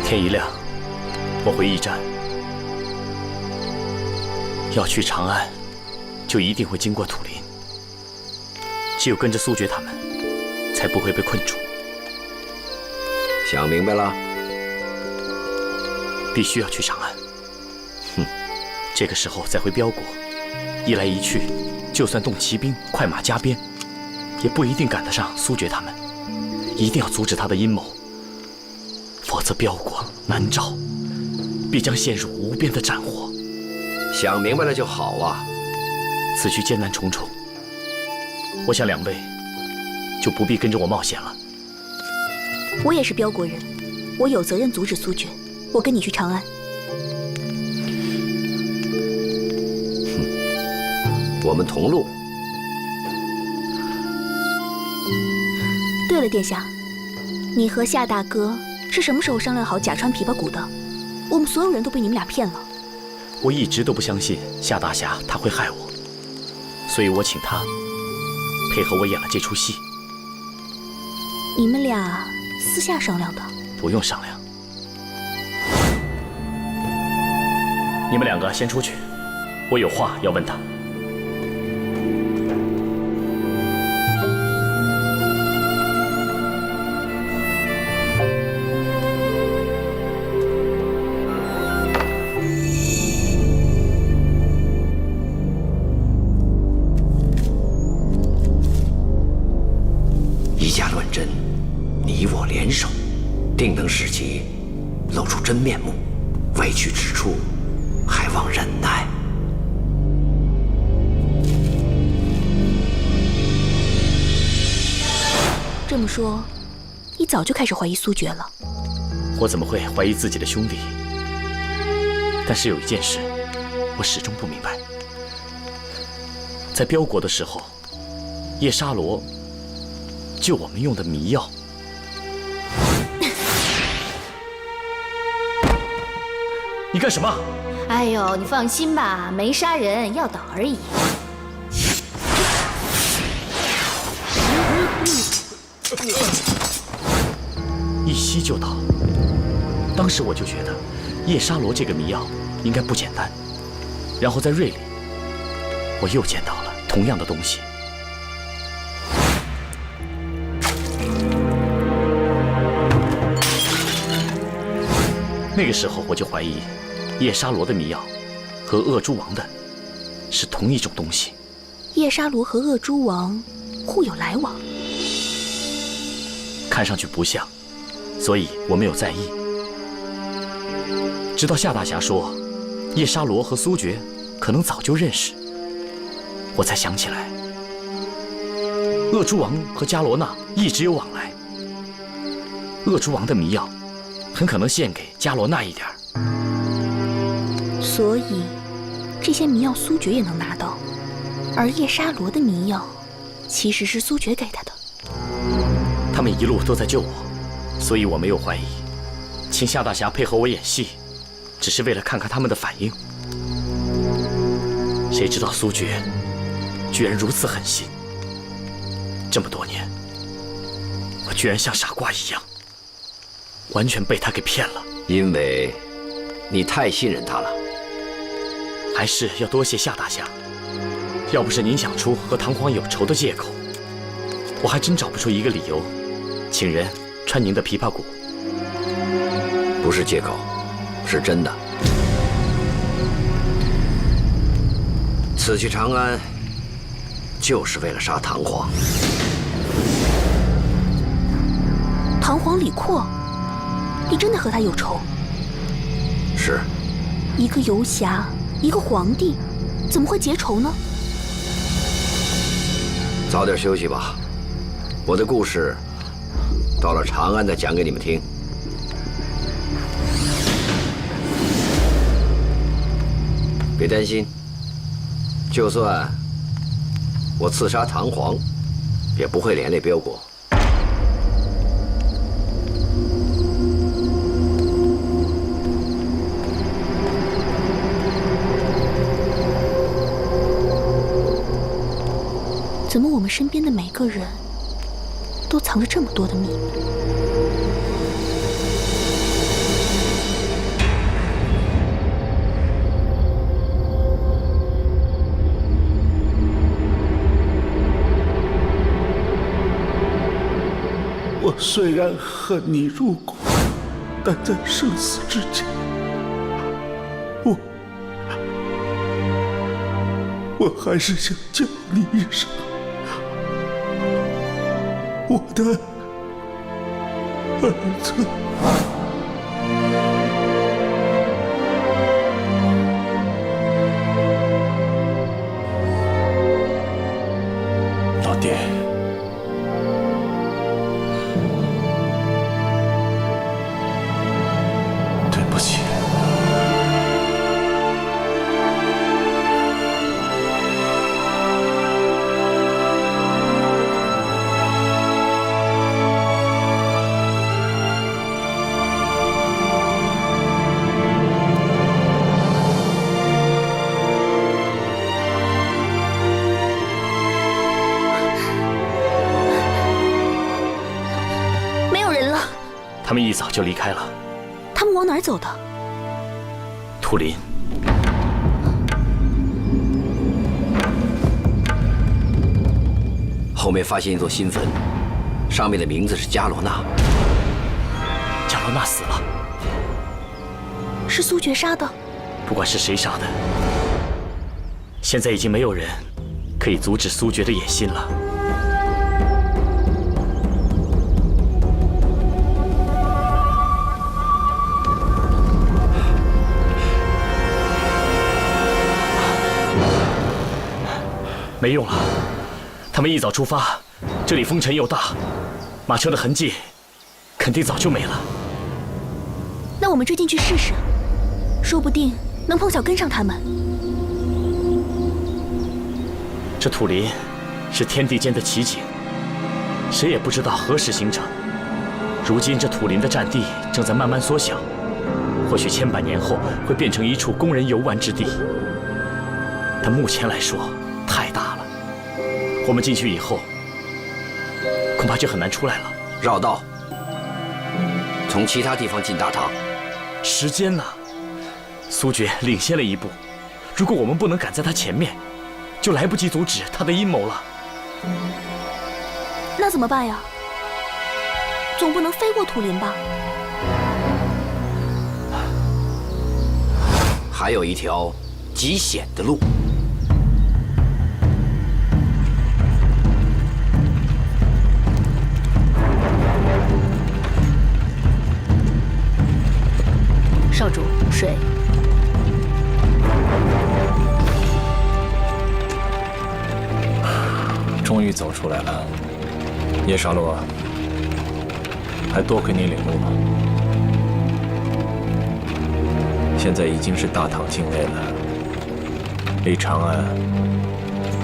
天一亮，我回驿站。要去长安，就一定会经过土林。只有跟着苏爵他们，才不会被困住。想明白了？必须要去长安。哼，这个时候再回彪国，一来一去，就算动骑兵、快马加鞭，也不一定赶得上苏爵他们。一定要阻止他的阴谋，否则彪国、南诏必将陷入无边的战火。想明白了就好啊。此去艰难重重，我想两位就不必跟着我冒险了。我也是彪国人，我有责任阻止苏爵。我跟你去长安。我们同路。对了，殿下，你和夏大哥是什么时候商量好假穿琵琶骨的？我们所有人都被你们俩骗了。我一直都不相信夏大侠他会害我，所以我请他配合我演了这出戏。你们俩私下商量的？不用商量。你们两个先出去，我有话要问他。以假乱真，你我联手，定能使其露出真面目。委屈之处，还望忍耐。这么说，你早就开始怀疑苏爵了？我怎么会怀疑自己的兄弟？但是有一件事，我始终不明白。在彪国的时候，叶沙罗救我们用的迷药，你干什么？哎呦，你放心吧，没杀人，药倒而已。一吸就倒。当时我就觉得，叶沙罗这个迷药应该不简单。然后在瑞里，我又见到了同样的东西。那个时候我就怀疑，叶沙罗的迷药和恶蛛王的是同一种东西。叶沙罗和恶蛛王互有来往？看上去不像，所以我没有在意。直到夏大侠说，叶沙罗和苏爵可能早就认识，我才想起来，恶蛛王和伽罗娜一直有往来。恶蛛王的迷药很可能献给伽罗娜一点儿，所以这些迷药苏爵也能拿到，而叶沙罗的迷药其实是苏爵给他的。他们一路都在救我，所以我没有怀疑。请夏大侠配合我演戏，只是为了看看他们的反应。谁知道苏爵居然如此狠心，这么多年，我居然像傻瓜一样，完全被他给骗了。因为你太信任他了。还是要多谢夏大侠，要不是您想出和唐皇有仇的借口，我还真找不出一个理由，请人穿您的琵琶骨。不是借口，是真的。此去长安，就是为了杀唐皇。唐皇李阔，你真的和他有仇？是。一个游侠，一个皇帝，怎么会结仇呢？早点休息吧，我的故事到了长安再讲给你们听。别担心，就算我刺杀唐皇，也不会连累彪国。怎么我们身边的每个人都藏着这么多的秘密？虽然恨你入骨，但在生死之前，我还是想叫你一声我的儿子。老爹，对不起。没有人了，他们一早就离开了。他们往哪儿走的？图林，后面发现一座新坟，上面的名字是加罗纳。加罗纳死了，是苏爵杀的。不管是谁杀的，现在已经没有人可以阻止苏爵的野心了。没用了，他们一早出发，这里风尘又大，马车的痕迹肯定早就没了。那我们追进去试试，说不定能碰巧跟上他们。这土林是天地间的奇景，谁也不知道何时形成。如今这土林的占地正在慢慢缩小，或许千百年后会变成一处供人游玩之地。但目前来说太大了，我们进去以后恐怕就很难出来了。绕道，从其他地方进大堂。时间呢？苏爵领先了一步，如果我们不能赶在他前面，就来不及阻止他的阴谋了。那怎么办呀？总不能飞过土林吧？还有一条极险的路。少主，水。终于走出来了，叶沙洛，还多亏你领路了。现在已经是大唐境内了，离长安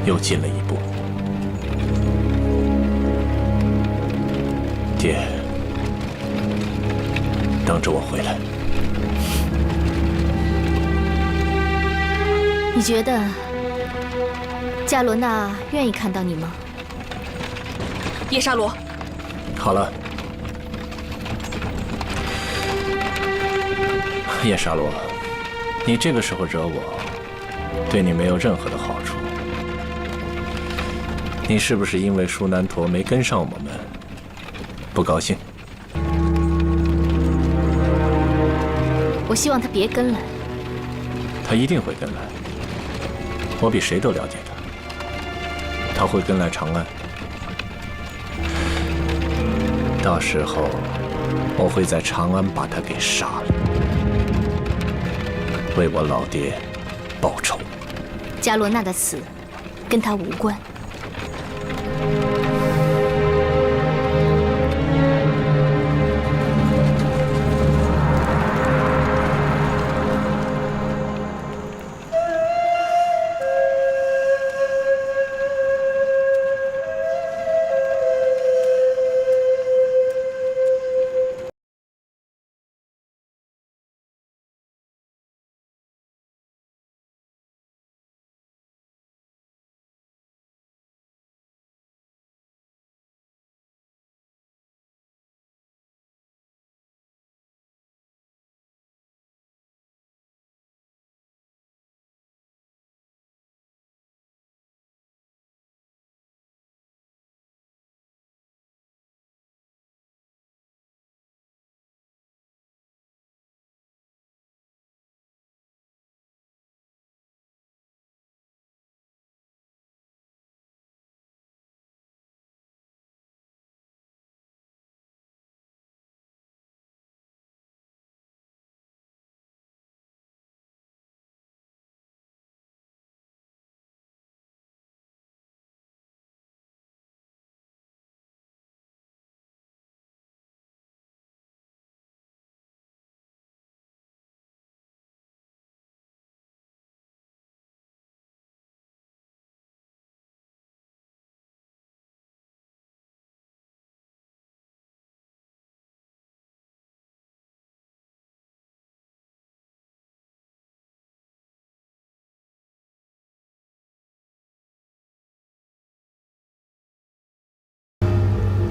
又近了一步。爹，等着我回来。你觉得加罗纳愿意看到你吗？叶沙罗，好了，叶沙罗，你这个时候惹我，对你没有任何的好处。你是不是因为舒南陀没跟上我们，不高兴？我希望他别跟来。他一定会跟来，我比谁都了解他。他会跟来长安，到时候我会在长安把他给杀了，为我老爹报仇。加罗纳的死跟他无关。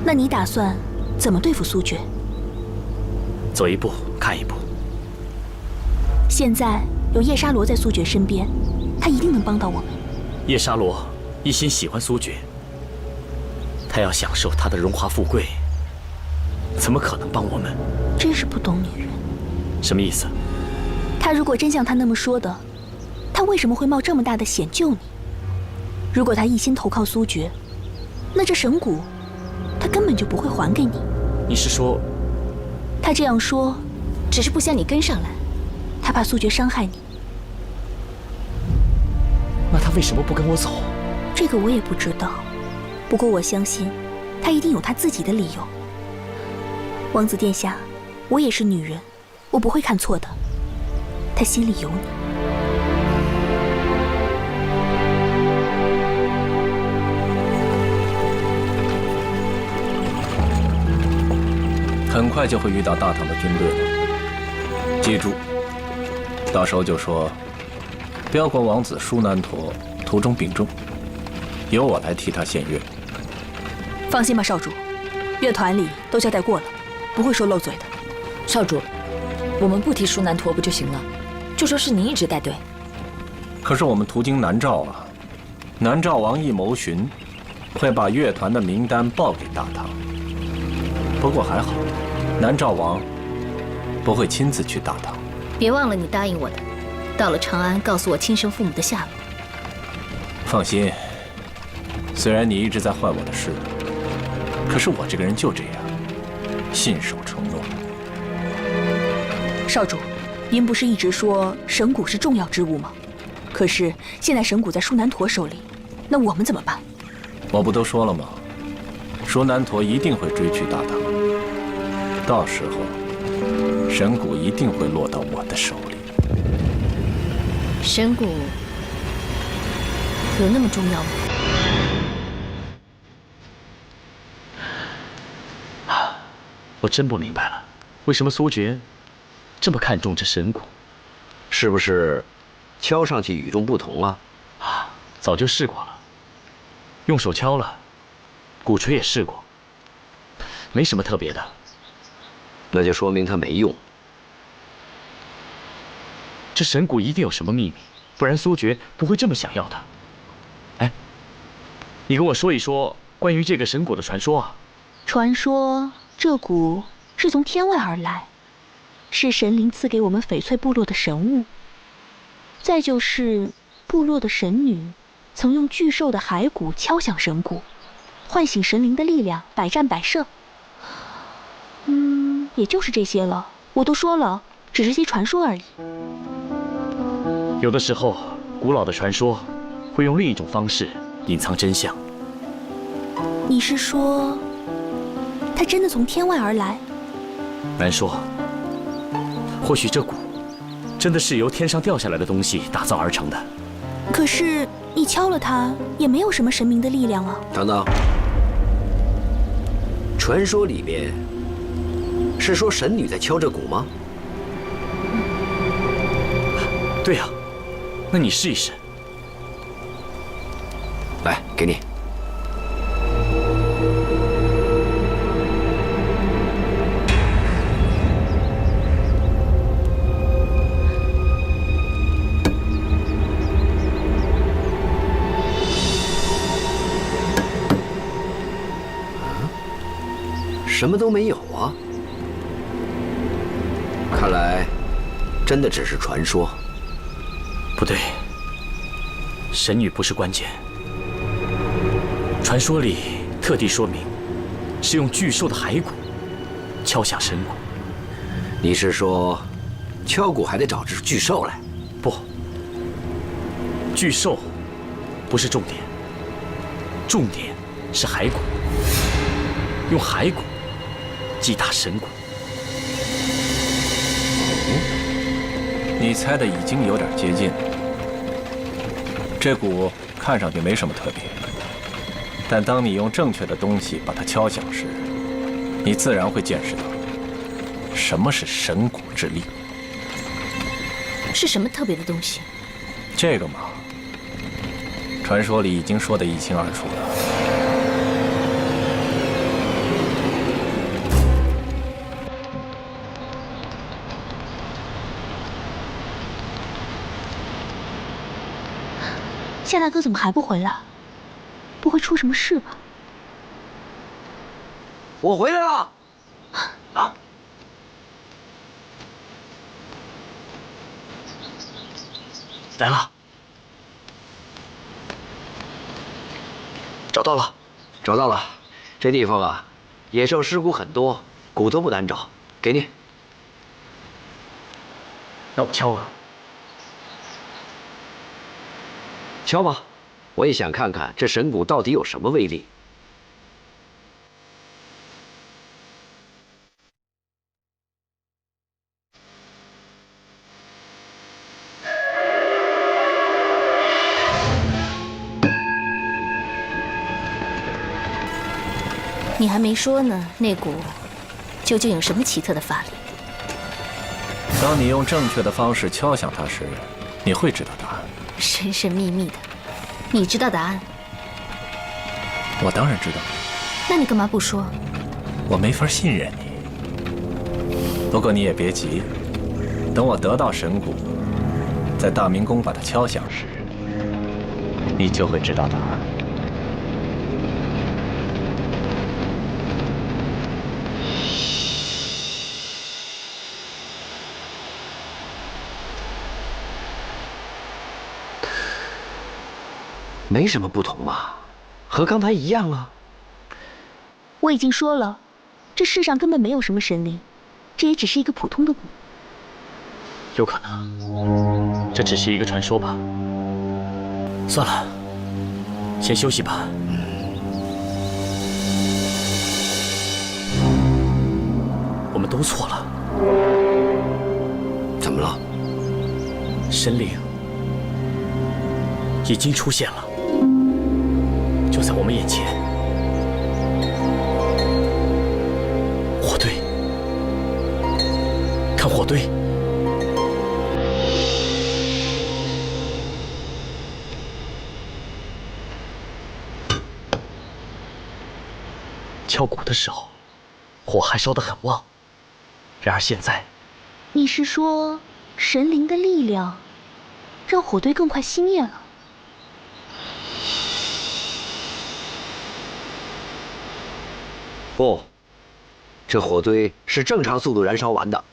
那你打算怎么对付苏决？走一步看一步。现在有叶沙罗在苏决身边，他一定能帮到我们。叶沙罗一心喜欢苏决，他要享受他的荣华富贵，怎么可能帮我们？真是不懂女人。什么意思？他如果真像他那么说的，他为什么会冒这么大的险救你？如果他一心投靠苏决，那这神骨他根本就不会还给你。你是说，他这样说，只是不想你跟上来。他怕苏决伤害你。那他为什么不跟我走？这个我也不知道，不过我相信，他一定有他自己的理由。王子殿下，我也是女人，我不会看错的。他心里有你。很快就会遇到大唐的军队了。记住，到时候就说，标国王子舒难陀途中病重，由我来替他献乐。放心吧，少主，乐团里都交代过了，不会说漏嘴的。少主，我们不提舒难陀不就行了？就说是您一直带队。可是我们途经南诏啊，南诏王一谋寻，会把乐团的名单报给大唐。不过还好，南诏王不会亲自去大唐。别忘了你答应我的，到了长安告诉我亲生父母的下落。放心，虽然你一直在坏我的事，可是我这个人就这样，信守承诺。少主，您不是一直说神骨是重要之物吗？可是现在神骨在舒难陀手里，那我们怎么办？我不都说了吗？舒难陀一定会追去大唐，到时候神骨一定会落到我的手里。神骨有那么重要吗？我真不明白了，为什么苏决这么看重这神骨？是不是敲上去与众不同啊？早就试过了，用手敲了，鼓槌也试过，没什么特别的。那就说明它没用。这神骨一定有什么秘密，不然苏决不会这么想要的。哎，你跟我说一说关于这个神骨的传说啊。传说这骨是从天外而来，是神灵赐给我们翡翠部落的神物。再就是部落的神女曾用巨兽的骸骨敲响神骨，唤醒神灵的力量，百战百胜。也就是这些了。我都说了，只是些传说而已。有的时候，古老的传说会用另一种方式隐藏真相。你是说，它真的从天外而来？难说，或许这骨真的是由天上掉下来的东西打造而成的。可是你敲了它，也没有什么神明的力量啊。等等，传说里面是说神女在敲这鼓吗？对呀，那你试一试。来，给你。什么都没有啊！看来，真的只是传说。不对，神女不是关键。传说里特地说明，是用巨兽的骸骨敲响神鼓。你是说，敲鼓还得找只巨兽来？不，巨兽不是重点，重点是骸骨，用骸骨击打神鼓。你猜的已经有点接近了。这鼓看上去没什么特别，但当你用正确的东西把它敲响时，你自然会见识到什么是神鼓之力。是什么特别的东西？这个嘛，传说里已经说得一清二楚了。夏大哥怎么还不回来？不会出什么事吧？我回来了。啊！来了，找到了。找到了，这地方啊，野兽尸骨很多，骨头不难找，给你。那我敲啊。敲吧，我也想看看这神骨到底有什么威力。你还没说呢，那股究竟有什么奇特的法力？当你用正确的方式敲响它时，你会知道答案。神神秘秘的，你知道答案？我当然知道，那你干嘛不说？我没法信任你。不过你也别急，等我得到神骨，在大明宫把它敲响时，你就会知道答案。没什么不同嘛，和刚才一样啊。我已经说了，这世上根本没有什么神灵，这也只是一个普通的鼓。有可能，这只是一个传说吧。算了，先休息吧。我们都错了。怎么了？神灵已经出现了，就在我们眼前。火堆，看火堆。敲鼓的时候，火还烧得很旺。然而现在，你是说神灵的力量让火堆更快熄灭了？不，这火堆是正常速度燃烧完的。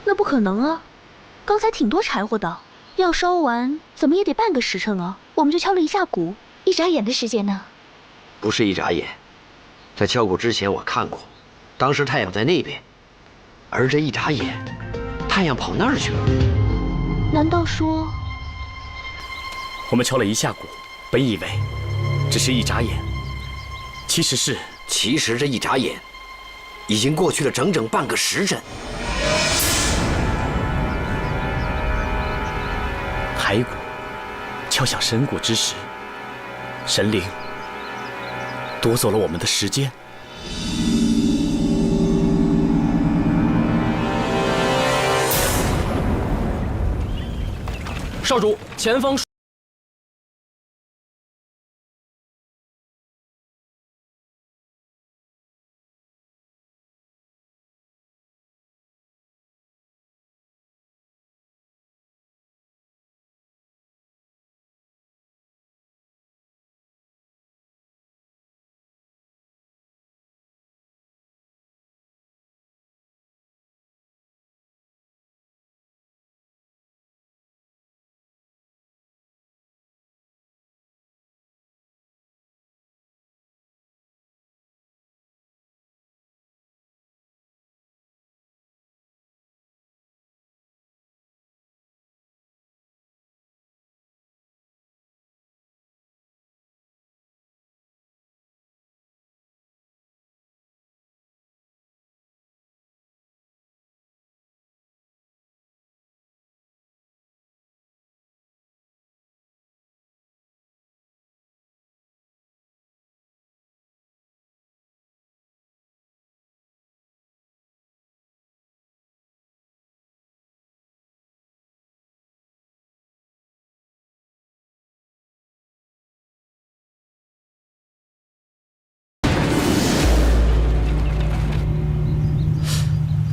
那不可能啊！刚才挺多柴火的，要烧完怎么也得半个时辰啊！我们就敲了一下鼓，一眨眼的时间呢。不是一眨眼，在敲鼓之前我看过，当时太阳在那边，而这一眨眼，太阳跑那儿去了。难道说我们敲了一下鼓，本以为只是一眨眼，其实这一眨眼，已经过去了整整半个时辰。骸骨敲响神鼓之时，神灵夺走了我们的时间。少主，前方。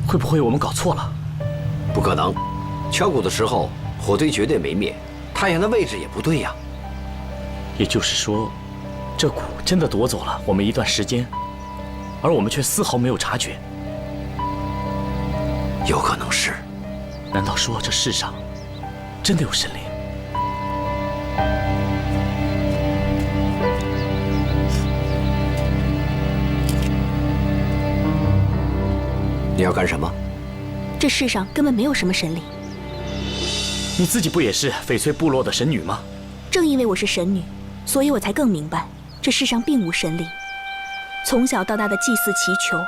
会不会我们搞错了？不可能，敲鼓的时候火堆绝对没灭，太阳的位置也不对呀。也就是说，这蛊真的夺走了我们一段时间，而我们却丝毫没有察觉。有可能是。难道说这世上真的有神灵？你要干什么？这世上根本没有什么神灵。你自己不也是翡翠部落的神女吗？正因为我是神女，所以我才更明白，这世上并无神灵。从小到大的祭祀祈求，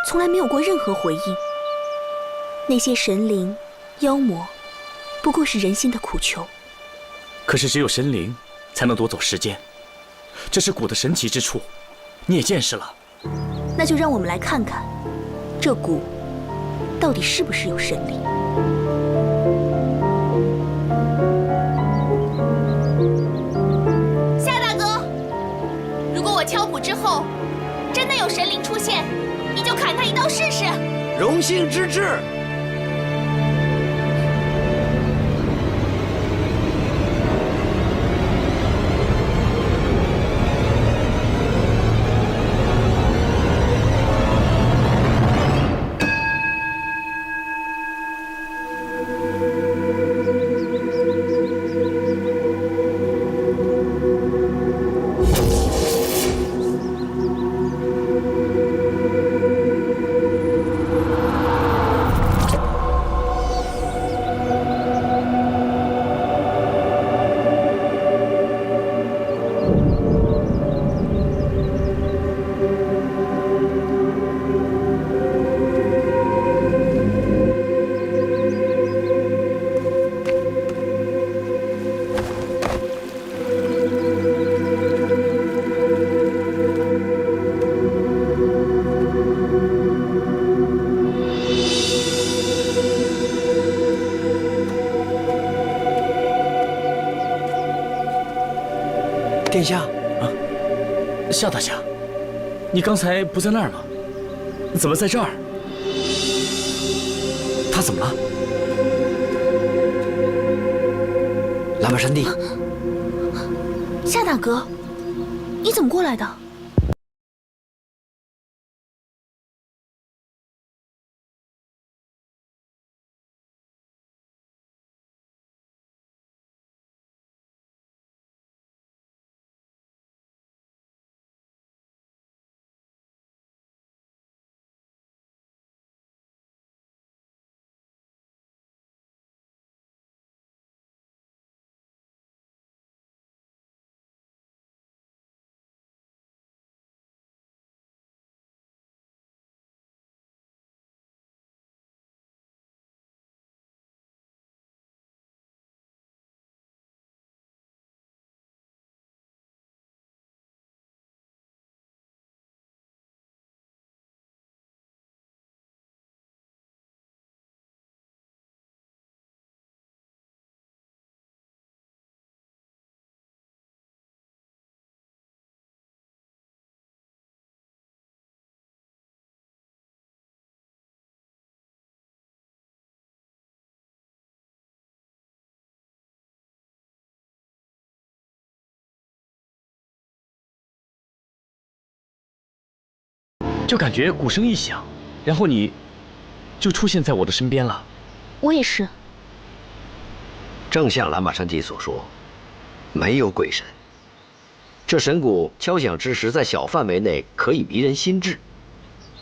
从来没有过任何回应。那些神灵、妖魔，不过是人心的苦求。可是只有神灵才能夺走时间，这是蛊的神奇之处，你也见识了。那就让我们来看看，这蛊到底是不是有神灵。夏大哥，如果我敲蛊之后，真的有神灵出现，你就砍他一刀试试。荣幸之至。殿下，夏大侠，你刚才不在那儿吗？怎么在这儿？他怎么了？蓝马山地，夏大哥，你怎么过来的？就感觉鼓声一响，然后你就出现在我的身边了。我也是。正像蓝马山地所说，没有鬼神。这神鼓敲响之时，在小范围内可以迷人心智。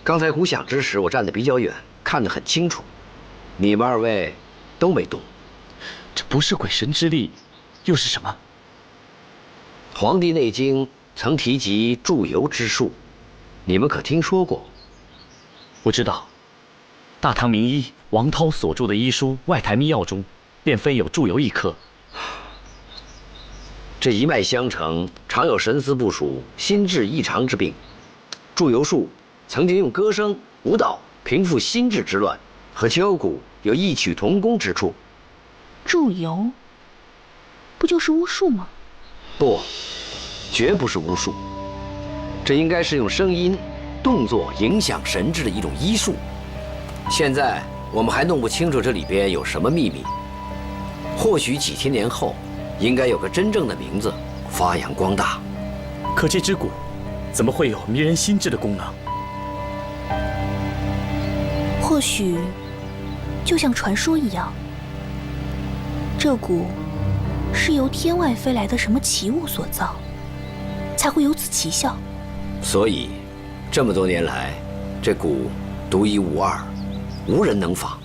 刚才鼓响之时，我站得比较远，看得很清楚。你们二位都没动。这不是鬼神之力，又是什么？《黄帝内经》曾提及祝由之术，你们可听说过？我知道，大唐名医王涛所著的医书《外台秘要》中，便非有祝由一科。这一脉相承，常有神思不属、心智异常之病。祝由术曾经用歌声、舞蹈平复心智之乱，和敲鼓有异曲同工之处。祝由，不就是巫术吗？不，绝不是巫术。这应该是用声音、动作影响神智的一种医术。现在我们还弄不清楚这里边有什么秘密。或许几千年后，应该有个真正的名字发扬光大。可这只骨怎么会有迷人心智的功能？或许就像传说一样，这骨是由天外飞来的什么奇物所造，才会有此奇效。所以，这么多年来，这骨独一无二，无人能仿。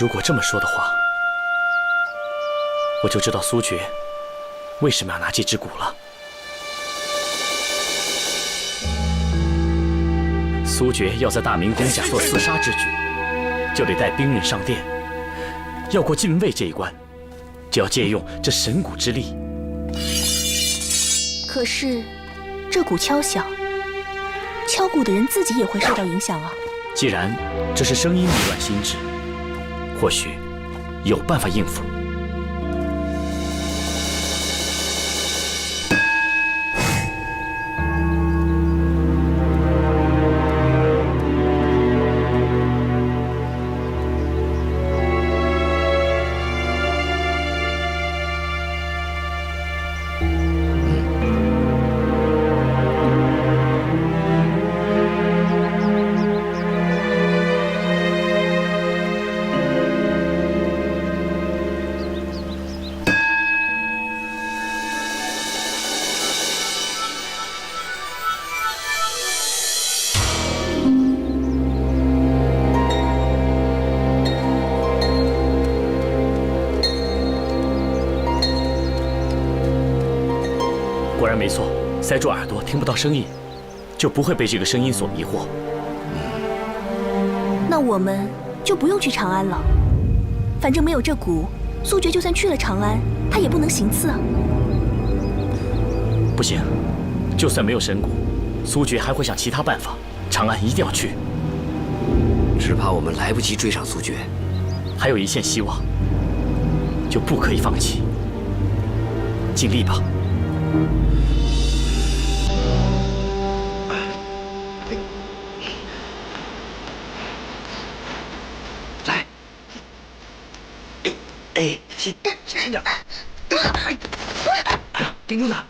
如果这么说的话，我就知道苏爵为什么要拿这只骨了。苏爵要在大明宫假作厮杀之举，就得带兵刃上殿。要过禁卫这一关，就要借用这神骨之力。可是，这鼓敲响，敲鼓的人自己也会受到影响啊。既然这是声音迷乱心智，或许有办法应付。果然没错，塞住耳朵听不到声音，就不会被这个声音所迷惑。那我们就不用去长安了，反正没有这鼓，苏爵就算去了长安，他也不能行刺啊。不行，就算没有神鼓，苏爵还会想其他办法。长安一定要去。只怕我们来不及追上苏爵。还有一线希望，就不可以放弃。尽力吧。来，哎，轻点，盯住他。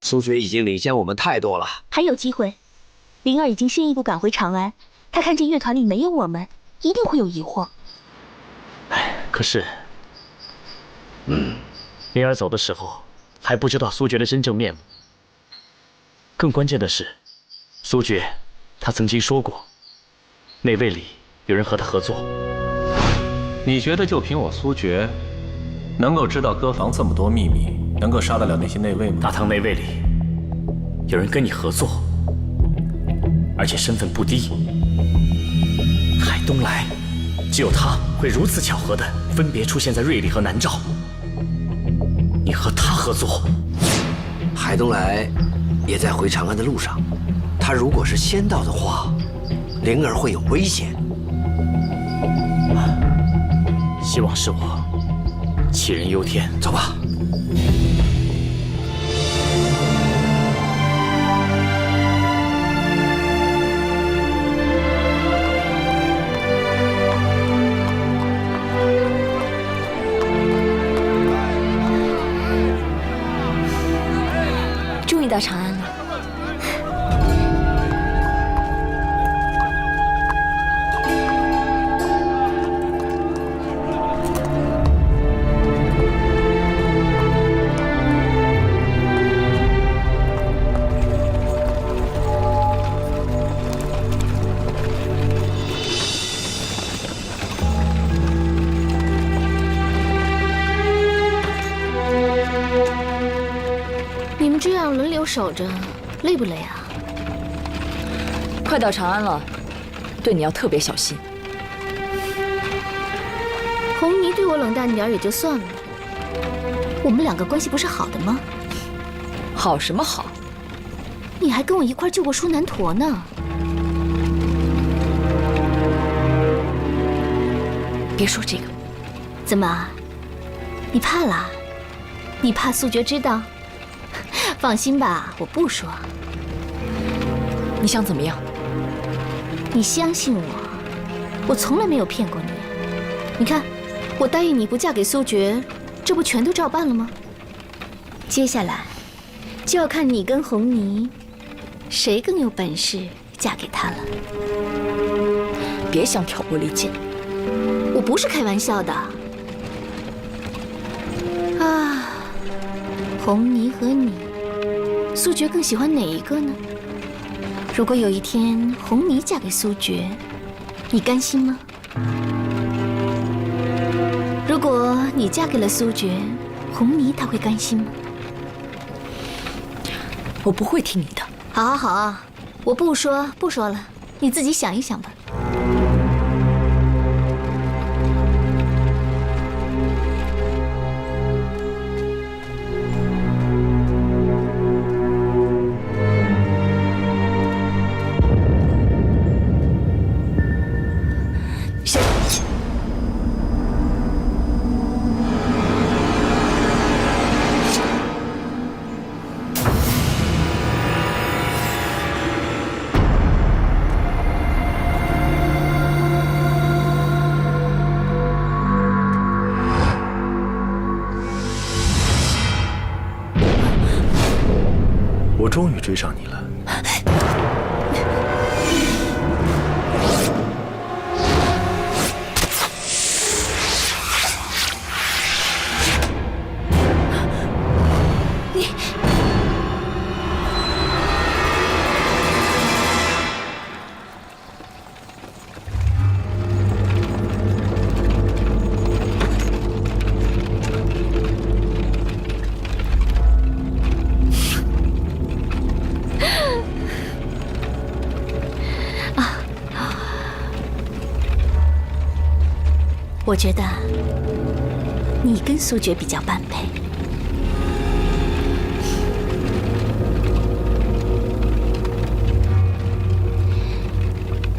苏爵已经领先我们太多了，还有机会。灵儿已经先一步赶回长安，他看见乐团里没有我们，一定会有疑惑。可是，灵儿走的时候还不知道苏爵的真正面目。更关键的是，苏爵他曾经说过，内卫里有人和他合作。你觉得就凭我苏爵，能够知道歌房这么多秘密，能够杀得了那些内卫吗？大唐内卫里有人跟你合作，而且身份不低。海东来，只有他会如此巧合的分别出现在瑞丽和南诏。你和他合作？海东来也在回长安的路上，他如果是先到的话，灵儿会有危险。希望是我杞人忧天。走吧。终于到长安了。你们这样轮流守着，累不累啊？快到长安了，对你要特别小心。红泥对我冷淡点也就算了，我们两个关系不是好的吗？好什么好？你还跟我一块救过舒南陀呢。别说这个。怎么？你怕啦？你怕苏爵知道？放心吧，我不说。你想怎么样？你相信我，我从来没有骗过你。你看，我答应你不嫁给苏爵，这不全都照办了吗？接下来就要看你跟红泥谁更有本事嫁给他了。别想挑拨离间。我不是开玩笑的。啊，红泥和你，苏爵更喜欢哪一个呢？如果有一天红泥嫁给苏爵，你甘心吗？如果你嫁给了苏爵，红泥他会甘心吗？我不会听你的。好好好，我不说了，你自己想一想吧。我终于追上你了。我觉得你跟苏爵比较般配。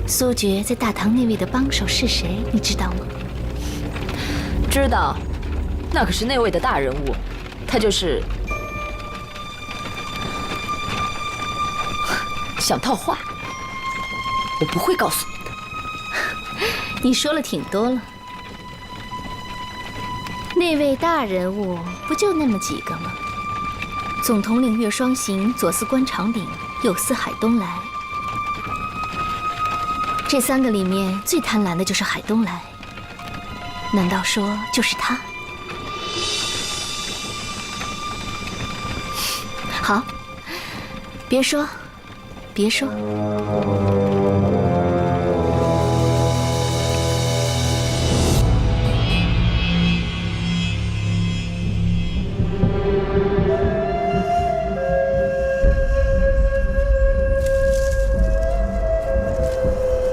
苏爵在大唐内卫的帮手是谁？你知道吗？知道，那可是内卫的大人物，他就是想套话，我不会告诉你的。你说了挺多了。内卫大人物不就那么几个吗？总统领岳双行，左司关长岭，右司海东来。这三个里面最贪婪的就是海东来，难道说就是他？好，别说，别说。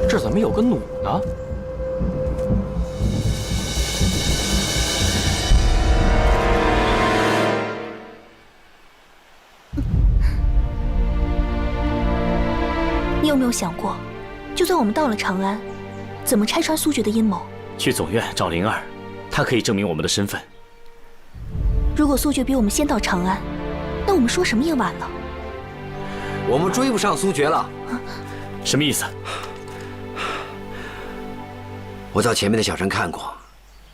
这怎么有个弩呢？你有没有想过，就算我们到了长安，怎么拆穿苏爵的阴谋？去总院找灵儿，她可以证明我们的身份。如果苏爵比我们先到长安，那我们说什么也晚了。我们追不上苏爵了。什么意思？我到前面的小镇看过，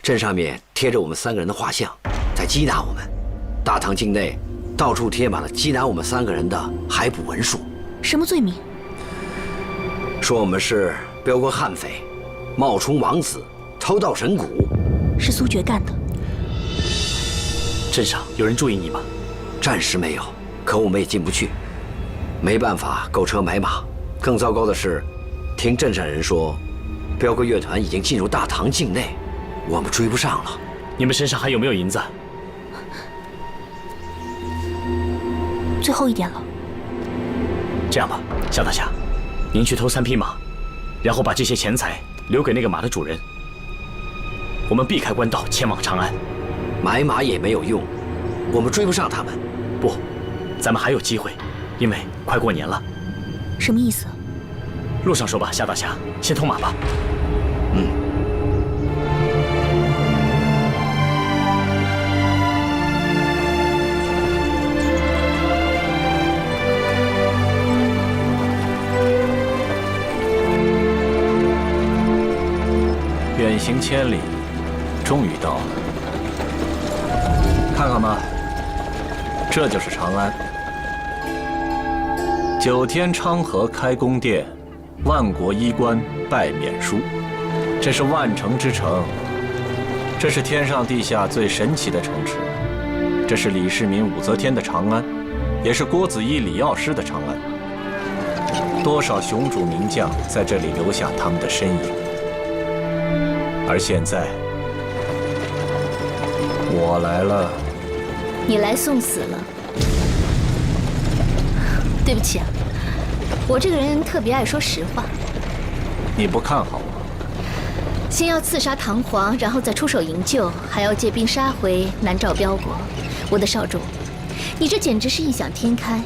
镇上面贴着我们三个人的画像，在缉拿我们。大唐境内到处贴满了缉拿我们三个人的海捕文书。什么罪名？说我们是镖国悍匪，冒充王子，偷盗神骨。是苏爵干的。镇上有人注意你吗？暂时没有，可我们也进不去，没办法购车买马。更糟糕的是，听镇上人说，镖国乐团已经进入大唐境内，我们追不上了。你们身上还有没有银子？最后一点了。这样吧，夏大侠，您去偷3匹马，然后把这些钱财留给那个马的主人。我们避开官道，前往长安。买马也没有用，我们追不上他们。不，咱们还有机会，因为快过年了。什么意思？路上说吧，夏大侠，先偷马吧。嗯。千里，终于到了。看看吧，这就是长安。9天昌河开宫殿，万国衣冠拜冕书。这是万城之城，这是天上地下最神奇的城池。这是李世民、武则天的长安，也是郭子仪、李药师的长安。多少雄主名将在这里留下他们的身影。而现在，我来了。你来送死了。对不起啊，我这个人特别爱说实话。你不看好我？先要刺杀唐皇，然后再出手营救，还要借兵杀回南诏标国。我的少主，你这简直是异想天开。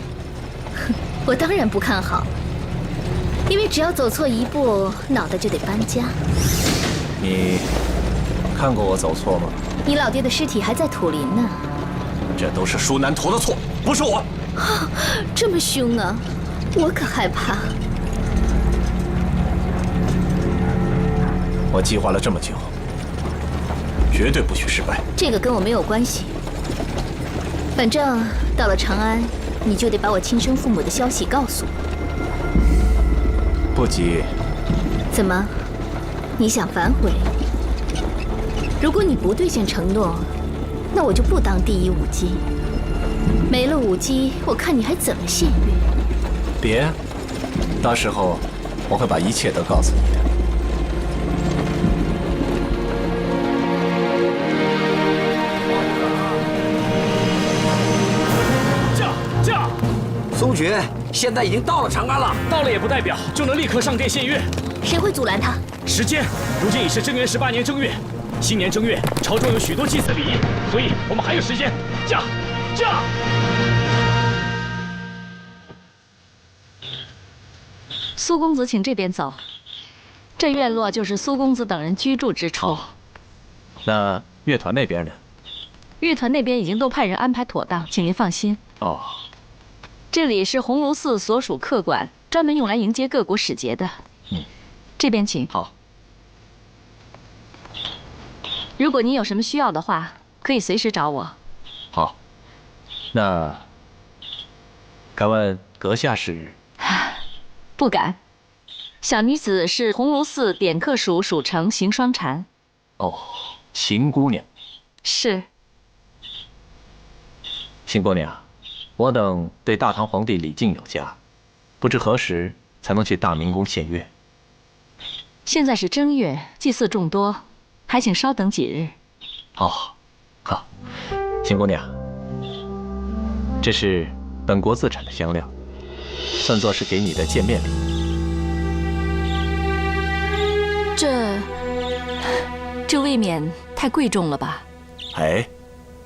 哼，我当然不看好，因为只要走错一步，脑袋就得搬家。你看过我走错吗？你老爹的尸体还在土林呢。这都是舒南陀的错，不是我。啊，这么凶啊，我可害怕。我计划了这么久，绝对不许失败。这个跟我没有关系。反正到了长安，你就得把我亲生父母的消息告诉我。不急。怎么？你想反悔？如果你不兑现承诺，那我就不当第一舞姬。没了舞姬，我看你还怎么献乐？别，到时候我会把一切都告诉你的。驾！苏决现在已经到了长安了，到了也不代表就能立刻上殿献乐。谁会阻拦他？时间，如今已是正元18年正月，新年正月，朝中有许多祭祀礼仪，所以我们还有时间。驾！苏公子，请这边走。这院落就是苏公子等人居住之处。那乐团那边呢？乐团那边已经都派人安排妥当，请您放心。哦，这里是鸿胪寺所属客馆，专门用来迎接各国使节的。这边请。好。如果您有什么需要的话，可以随时找我。好。那，敢问阁下是？不敢。小女子是鸿胪寺点客署署丞邢双蝉。哦，邢姑娘。是。邢姑娘，我等对大唐皇帝礼敬有加，不知何时才能去大明宫献乐？现在是正月，祭祀众多，还请稍等几日。哦，好。邢姑娘，这是本国自产的香料，算作是给你的见面礼。这未免太贵重了吧？哎，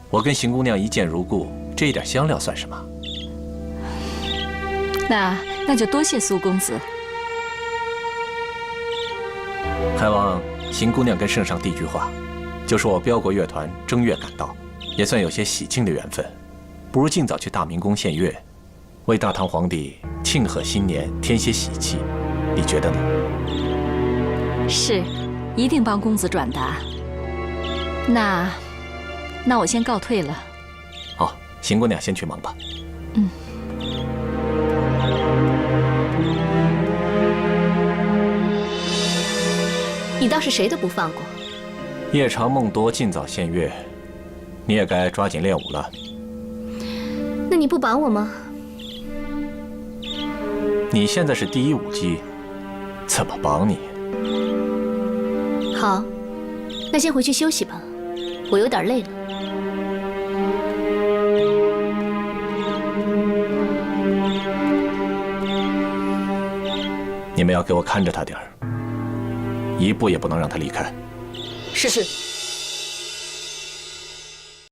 我跟邢姑娘一见如故，这一点香料算什么？那就多谢苏公子。还望邢姑娘跟圣上递句话，就说我标国乐团正月赶到，也算有些喜庆的缘分，不如尽早去大明宫献乐，为大唐皇帝庆贺新年添些喜气，你觉得呢？是，一定帮公子转达。那我先告退了。好，邢姑娘先去忙吧。你倒是谁都不放过。夜长梦多，尽早献乐，你也该抓紧练武了。那你不绑我吗？你现在是第一舞姬，怎么绑你？好，那先回去休息吧，我有点累了。你们要给我看着他点儿，一步也不能让他离开。是。